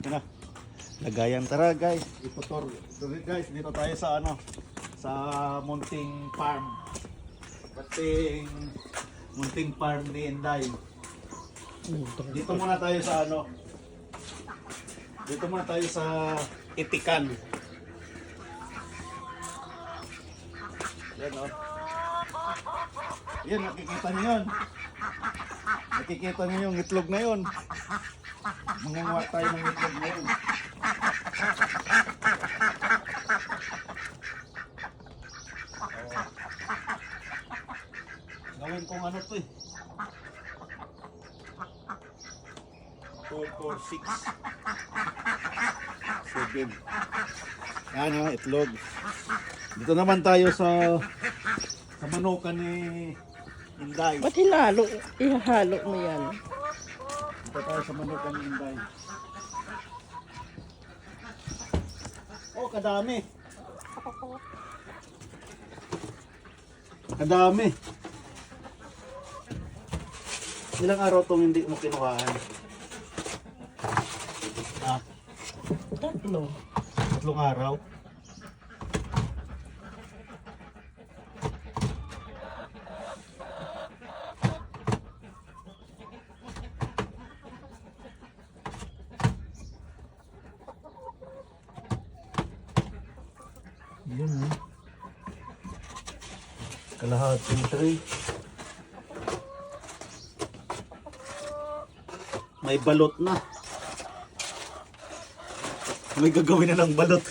Ito na. Lagayan. Tara guys. Itutor. Guys, dito tayo sa ano. Sa Munting Farm. Munting Farm ni Inday. Dito muna tayo sa ano. Dito muna tayo sa Itikan. Yan o. Yan, nakikita niyo yun. Nakikita niyo yung itlog na yun. Mangunguha tayo ng itlog na yun. Gawin kong ano to eh. 4, 4, 6, 7. Yan o, itlog. Dito naman tayo sa manukan ni Inday. Ba't hinalo? Ihalo mo yan. Dito tayo sa manukan ni Inday. Oh, kadami. Kadami. Ilang araw itong hindi mo kinuhaan? Ah, 3. 3 araw. Yun eh. Kalahating tray. May balot na. May gagawin na ng balot.